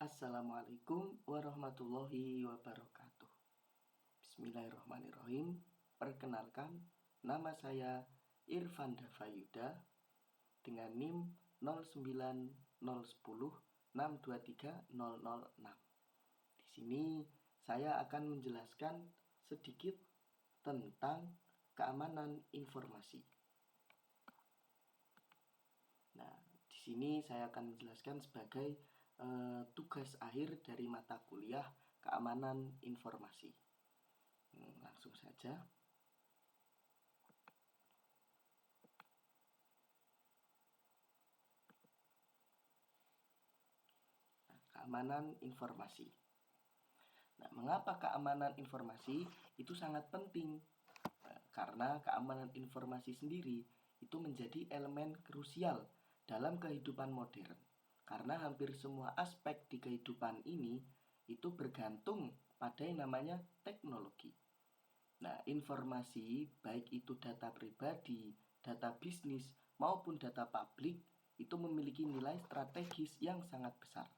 Assalamualaikum warahmatullahi wabarakatuh. Bismillahirrahmanirrahim. Perkenalkan, nama saya Irfan Davayuda dengan NIM 090106230006. Di sini saya akan menjelaskan sedikit tentang keamanan informasi. Nah, di sini saya akan menjelaskan sebagai tugas akhir dari mata kuliah keamanan informasi. Langsung saja. Keamanan informasi. Nah, mengapa keamanan informasi itu sangat penting? Karena keamanan informasi sendiri itu menjadi elemen krusial dalam kehidupan modern. Karena hampir semua aspek di kehidupan ini itu bergantung pada yang namanya teknologi. Nah, informasi baik itu data pribadi, data bisnis maupun data publik itu memiliki nilai strategis yang sangat besar.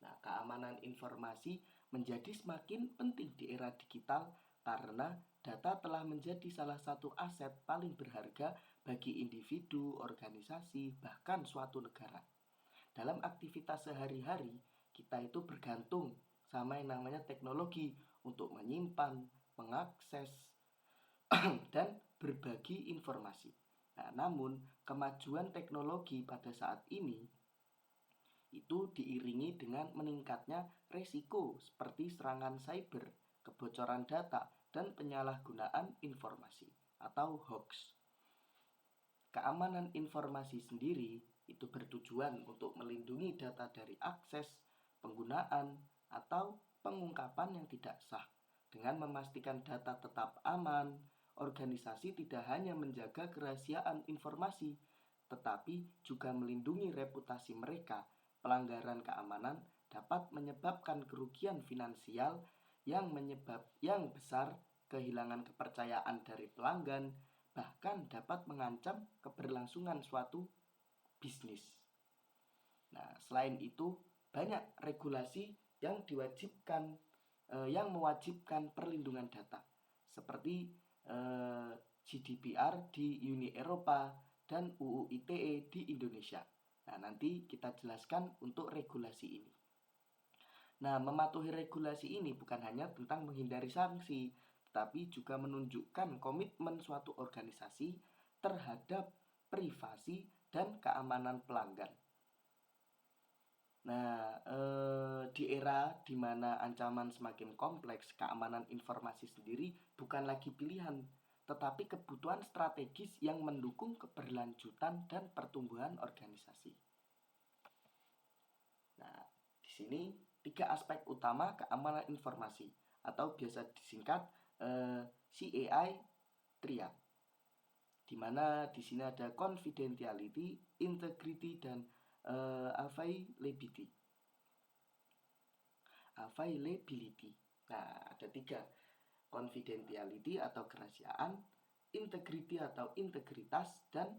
Nah, keamanan informasi menjadi semakin penting di era digital karena data telah menjadi salah satu aset paling berharga bagi individu, organisasi, bahkan suatu negara. Dalam aktivitas sehari-hari, kita itu bergantung sama yang namanya teknologi untuk menyimpan, mengakses, dan berbagi informasi. Nah, namun kemajuan teknologi pada saat ini itu diiringi dengan meningkatnya resiko seperti serangan cyber, kebocoran data, dan penyalahgunaan informasi atau hoax. Keamanan informasi sendiri itu bertujuan untuk melindungi data dari akses, penggunaan, atau pengungkapan yang tidak sah. Dengan memastikan data tetap aman, organisasi tidak hanya menjaga kerahasiaan informasi, tetapi juga melindungi reputasi mereka. Pelanggaran keamanan dapat menyebabkan kerugian finansial yang besar, kehilangan kepercayaan dari pelanggan, bahkan dapat mengancam keberlangsungan suatu bisnis. Nah, selain itu banyak regulasi yang mewajibkan perlindungan data seperti GDPR di Uni Eropa dan UU ITE di Indonesia. Nah, nanti kita jelaskan untuk regulasi ini. Nah, mematuhi regulasi ini bukan hanya tentang menghindari sanksi, tapi juga menunjukkan komitmen suatu organisasi terhadap privasi dan keamanan pelanggan. Nah, di era di mana ancaman semakin kompleks, keamanan informasi sendiri bukan lagi pilihan, tetapi kebutuhan strategis yang mendukung keberlanjutan dan pertumbuhan organisasi. Nah, di sini 3 aspek utama keamanan informasi atau biasa disingkat CAI Triad, di mana di sini ada confidentiality, integrity, dan availability. Nah, ada 3: confidentiality atau kerahasiaan, integrity atau integritas, dan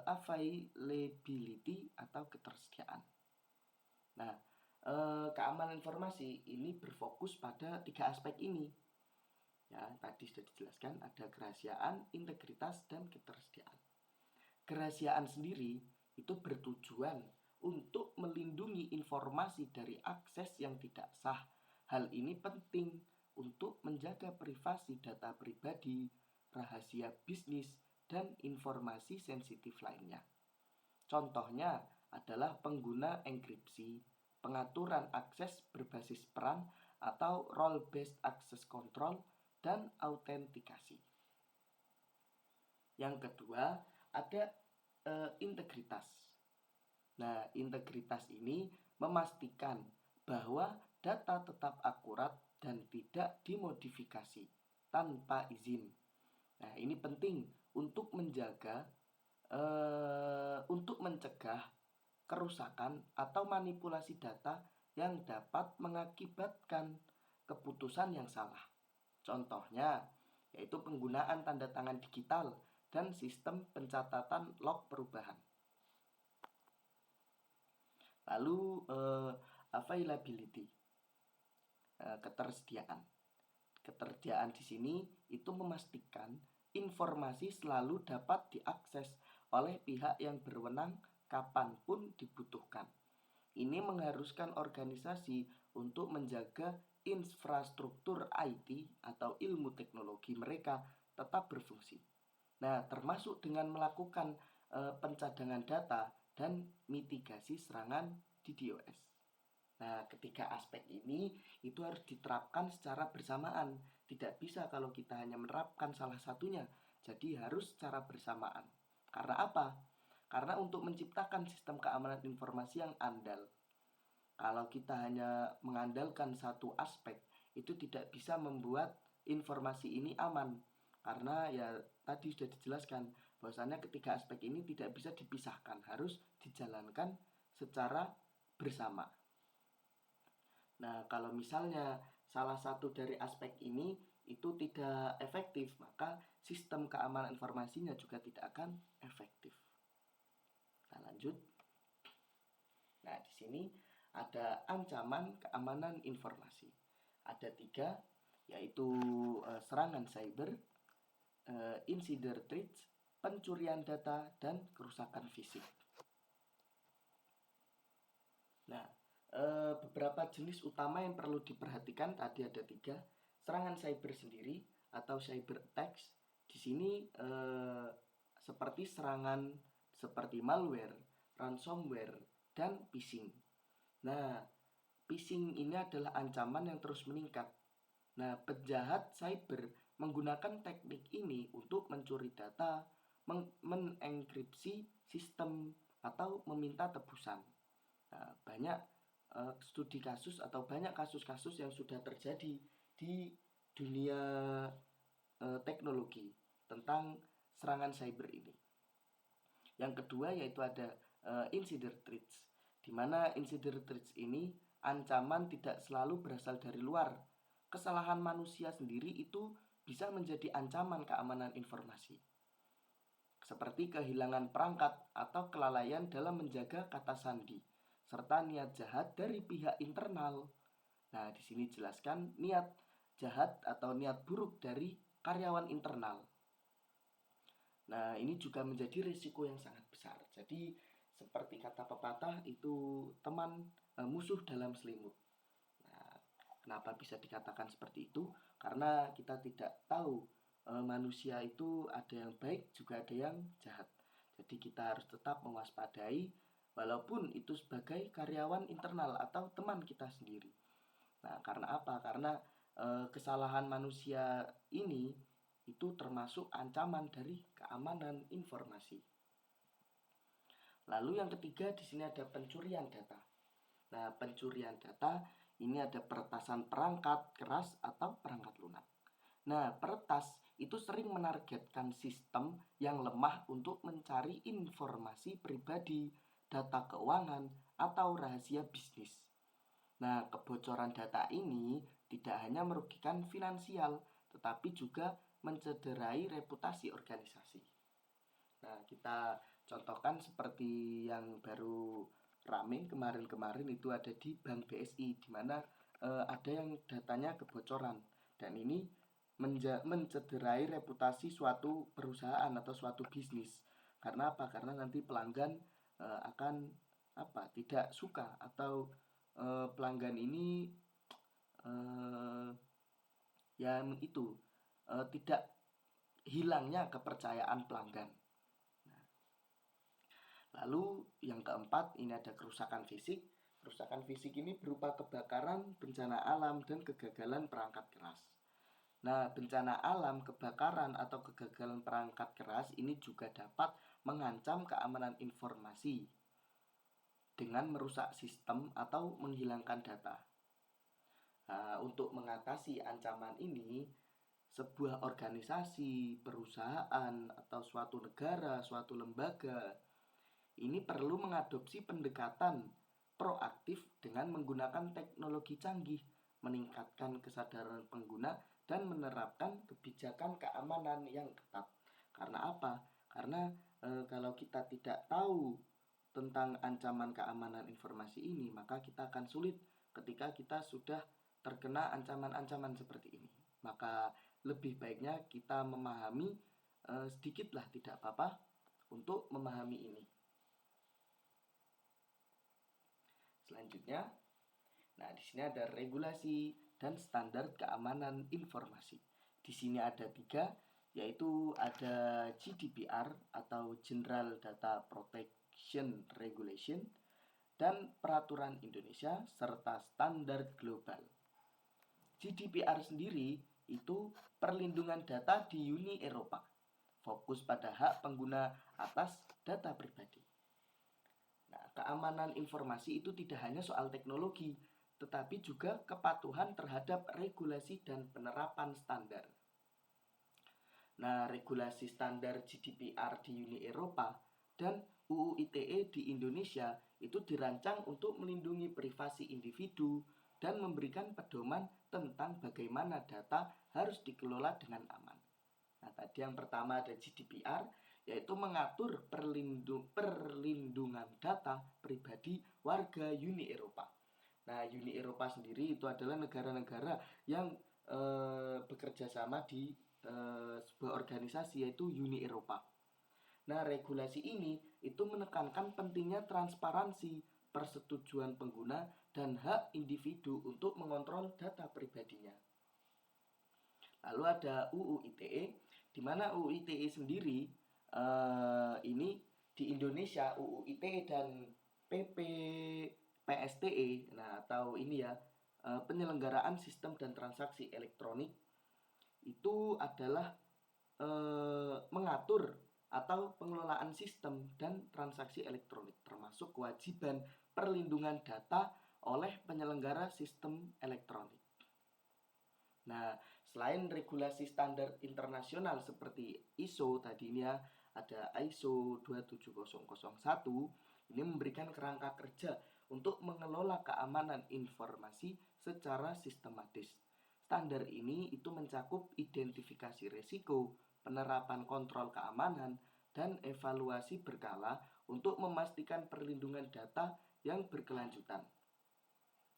availability atau ketersediaan. Nah, keamanan informasi ini berfokus pada 3 aspek ini. Ya, tadi sudah dijelaskan ada kerahasiaan, integritas, dan ketersediaan. Kerahasiaan sendiri itu bertujuan untuk melindungi informasi dari akses yang tidak sah. Hal ini penting untuk menjaga privasi data pribadi, rahasia bisnis, dan informasi sensitif lainnya. Contohnya adalah pengguna enkripsi, pengaturan akses berbasis peran atau role-based access control, dan autentikasi. Yang kedua, ada integritas. Nah, integritas ini memastikan bahwa data tetap akurat dan tidak dimodifikasi tanpa izin. Nah, ini penting untuk mencegah kerusakan atau manipulasi data yang dapat mengakibatkan keputusan yang salah. Contohnya yaitu penggunaan tanda tangan digital dan sistem pencatatan log perubahan. Lalu availability, ketersediaan. Ketersediaan di sini itu memastikan informasi selalu dapat diakses oleh pihak yang berwenang kapanpun dibutuhkan. Ini mengharuskan organisasi untuk menjaga infrastruktur IT atau ilmu teknologi mereka tetap berfungsi. Nah, termasuk dengan melakukan pencadangan data dan mitigasi serangan DDoS. Nah, ketiga aspek ini itu harus diterapkan secara bersamaan. Tidak bisa kalau kita hanya menerapkan salah satunya. Jadi harus secara bersamaan. Karena apa? Karena untuk menciptakan sistem keamanan informasi yang andal. Kalau kita hanya mengandalkan satu aspek, itu tidak bisa membuat informasi ini aman. Karena ya tadi sudah dijelaskan bahwasannya ketiga aspek ini tidak bisa dipisahkan, harus dijalankan secara bersama. Nah, kalau misalnya salah satu dari aspek ini itu tidak efektif, maka sistem keamanan informasinya juga tidak akan efektif. Nah, lanjut. Nah, di sini ada ancaman keamanan informasi. Ada 3, yaitu serangan cyber, insider threats, pencurian data, dan kerusakan fisik. Nah, beberapa jenis utama yang perlu diperhatikan tadi ada 3. Serangan cyber sendiri atau cyber attacks. Di sini seperti serangan seperti malware, ransomware, dan phishing. Nah, phishing ini adalah ancaman yang terus meningkat. Nah, penjahat cyber menggunakan teknik ini untuk mencuri data, mengenkripsi sistem, atau meminta tebusan. Nah, banyak studi kasus atau banyak kasus-kasus yang sudah terjadi di dunia teknologi tentang serangan cyber ini. Yang kedua yaitu ada insider threats, di mana insider threats ini ancaman tidak selalu berasal dari luar. Kesalahan manusia sendiri itu bisa menjadi ancaman keamanan informasi, seperti kehilangan perangkat atau kelalaian dalam menjaga kata sandi, serta niat jahat dari pihak internal. Nah, di sini jelaskan niat jahat atau niat buruk dari karyawan internal. Nah, ini juga menjadi risiko yang sangat besar. Jadi, seperti kata pepatah itu teman musuh dalam selimut. Nah, kenapa bisa dikatakan seperti itu? Karena kita tidak tahu manusia itu ada yang baik juga ada yang jahat. Jadi kita harus tetap mewaspadai walaupun itu sebagai karyawan internal atau teman kita sendiri. Nah, karena apa? Karena kesalahan manusia ini itu termasuk ancaman dari keamanan informasi. Lalu yang ketiga di sini ada pencurian data. Nah, pencurian data ini ada peretasan perangkat keras atau perangkat lunak. Nah, peretas itu sering menargetkan sistem yang lemah untuk mencari informasi pribadi, data keuangan, atau rahasia bisnis. Nah, kebocoran data ini tidak hanya merugikan finansial, tetapi juga mencederai reputasi organisasi. Nah, kita contohkan seperti yang baru rame kemarin-kemarin itu ada di Bank BSI, di mana ada yang datanya kebocoran, dan ini mencederai reputasi suatu perusahaan atau suatu bisnis. Karena apa? Karena nanti pelanggan akan tidak suka, atau pelanggan ini yang itu tidak hilangnya kepercayaan pelanggan. Nah, lalu yang keempat ini ada kerusakan fisik. Kerusakan fisik ini berupa kebakaran, bencana alam, dan kegagalan perangkat keras. Nah, bencana alam, kebakaran, atau kegagalan perangkat keras ini juga dapat mengancam keamanan informasi dengan merusak sistem atau menghilangkan data. Nah, untuk mengatasi ancaman ini, sebuah organisasi, perusahaan, atau suatu negara, suatu lembaga ini perlu mengadopsi pendekatan proaktif dengan menggunakan teknologi canggih, meningkatkan kesadaran pengguna, dan menerapkan kebijakan keamanan yang ketat. Karena apa? Karena kalau kita tidak tahu tentang ancaman keamanan informasi ini, maka kita akan sulit ketika kita sudah terkena ancaman-ancaman seperti ini. Maka lebih baiknya kita memahami sedikitlah, tidak apa-apa untuk memahami ini. Selanjutnya, nah di sini ada regulasi dan standar keamanan informasi. Di sini ada 3, yaitu ada GDPR atau General Data Protection Regulation, dan peraturan Indonesia serta standar global. GDPR sendiri itu perlindungan data di Uni Eropa, fokus pada hak pengguna atas data pribadi. Nah, keamanan informasi itu tidak hanya soal teknologi, tetapi juga kepatuhan terhadap regulasi dan penerapan standar. Nah, regulasi standar GDPR di Uni Eropa dan UU ITE di Indonesia itu dirancang untuk melindungi privasi individu dan memberikan pedoman tentang bagaimana data harus dikelola dengan aman. Nah, tadi yang pertama ada GDPR, yaitu mengatur perlindungan data pribadi warga Uni Eropa. Nah, Uni Eropa sendiri itu adalah negara-negara yang bekerja sama di sebuah organisasi, yaitu Uni Eropa. Nah, regulasi ini itu menekankan pentingnya transparansi, persetujuan pengguna, dan hak individu untuk mengontrol data pribadinya. Lalu ada UU ITE, di mana UU ITE sendiri ini di Indonesia UU ITE dan PP PSTE, nah atau ini ya, penyelenggaraan sistem dan transaksi elektronik itu adalah mengatur atau pengelolaan sistem dan transaksi elektronik, termasuk kewajiban perlindungan data oleh penyelenggara sistem elektronik. Nah, selain regulasi standar internasional seperti ISO tadi ini ya, ada ISO 27001, ini memberikan kerangka kerja untuk mengelola keamanan informasi secara sistematis. Standar ini itu mencakup identifikasi risiko, penerapan kontrol keamanan, dan evaluasi berkala untuk memastikan perlindungan data yang berkelanjutan.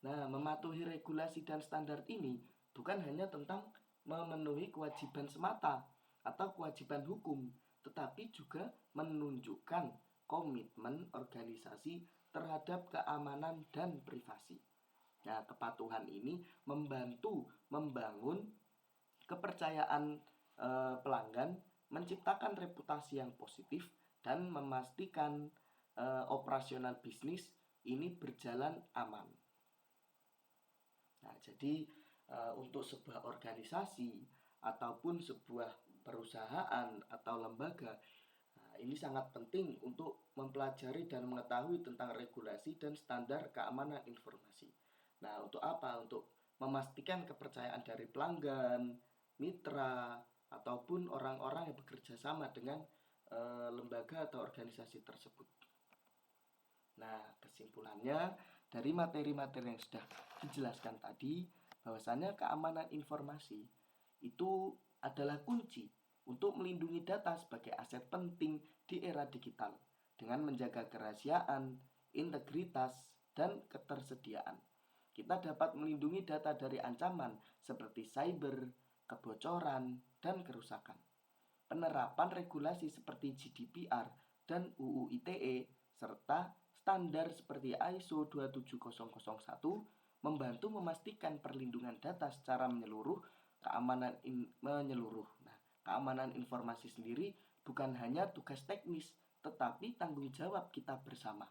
Nah, mematuhi regulasi dan standar ini bukan hanya tentang memenuhi kewajiban semata atau kewajiban hukum, tetapi juga menunjukkan komitmen organisasi terhadap keamanan dan privasi. Nah, kepatuhan ini membantu membangun kepercayaan pelanggan, menciptakan reputasi yang positif, dan memastikan operasional bisnis ini berjalan aman. Nah, jadi untuk sebuah organisasi ataupun sebuah perusahaan atau lembaga, ini sangat penting untuk mempelajari dan mengetahui tentang regulasi dan standar keamanan informasi. Nah, untuk apa? Untuk memastikan kepercayaan dari pelanggan, mitra, ataupun orang-orang yang bekerja sama dengan lembaga atau organisasi tersebut. Nah, kesimpulannya dari materi-materi yang sudah dijelaskan tadi, bahwasanya keamanan informasi itu adalah kunci untuk melindungi data sebagai aset penting di era digital dengan menjaga kerahasiaan, integritas, dan ketersediaan. Kita dapat melindungi data dari ancaman seperti cyber, kebocoran, dan kerusakan. Penerapan regulasi seperti GDPR dan UU ITE serta standar seperti ISO 27001 membantu memastikan perlindungan data secara menyeluruh, menyeluruh. Nah, keamanan informasi sendiri bukan hanya tugas teknis, tetapi tanggung jawab kita bersama.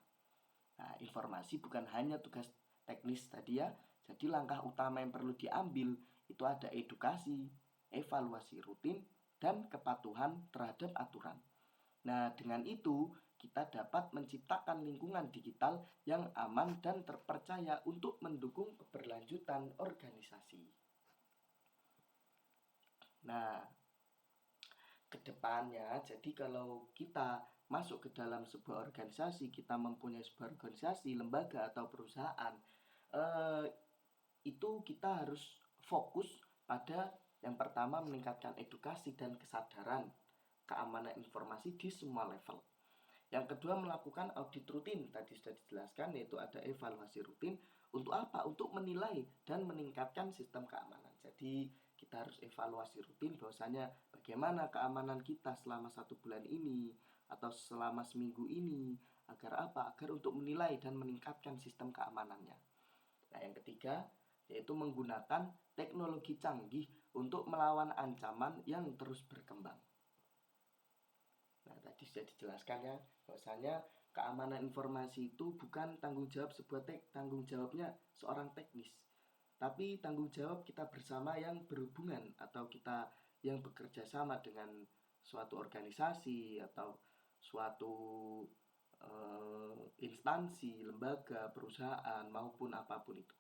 Nah, informasi bukan hanya tugas teknis tadi ya. Jadi langkah utama yang perlu diambil itu ada edukasi, evaluasi rutin, dan kepatuhan terhadap aturan. Nah, dengan itu kita dapat menciptakan lingkungan digital yang aman dan terpercaya untuk mendukung keberlanjutan organisasi. Nah, kedepannya, jadi kalau kita masuk ke dalam sebuah organisasi, kita mempunyai sebuah organisasi, lembaga atau perusahaan, itu kita harus fokus pada yang pertama meningkatkan edukasi dan kesadaran keamanan informasi di semua level. Yang kedua, melakukan audit rutin. Tadi sudah dijelaskan, yaitu ada evaluasi rutin. Untuk apa? Untuk menilai dan meningkatkan sistem keamanan. Jadi kita harus evaluasi rutin bahwasanya bagaimana keamanan kita selama 1 bulan ini atau selama seminggu ini. Agar apa? Agar untuk menilai dan meningkatkan sistem keamanannya. Nah, yang ketiga yaitu menggunakan teknologi canggih untuk melawan ancaman yang terus berkembang. Nah, tadi sudah dijelaskan ya, bahwasanya keamanan informasi itu bukan tanggung jawab tanggung jawabnya seorang teknis, tapi tanggung jawab kita bersama yang berhubungan atau kita yang bekerja sama dengan suatu organisasi atau suatu instansi, lembaga, perusahaan maupun apapun itu.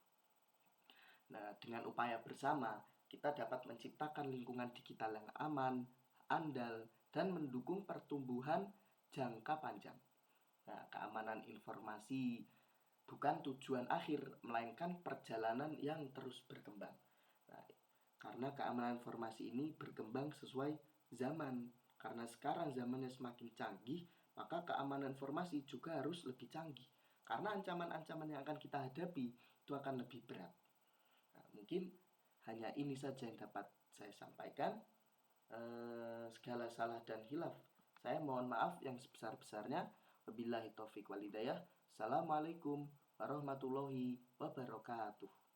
Nah, dengan upaya bersama, kita dapat menciptakan lingkungan digital yang aman, andal, dan mendukung pertumbuhan jangka panjang. Nah, keamanan informasi bukan tujuan akhir, melainkan perjalanan yang terus berkembang. Nah, karena keamanan informasi ini berkembang sesuai zaman. Karena sekarang zamannya semakin canggih, maka keamanan informasi juga harus lebih canggih. Karena ancaman-ancaman yang akan kita hadapi itu akan lebih berat. Nah, mungkin hanya ini saja yang dapat saya sampaikan. Segala salah dan hilaf saya mohon maaf yang sebesar-besarnya. Wabillahi taufik walhidayah. Assalamualaikum warahmatullahi wabarakatuh.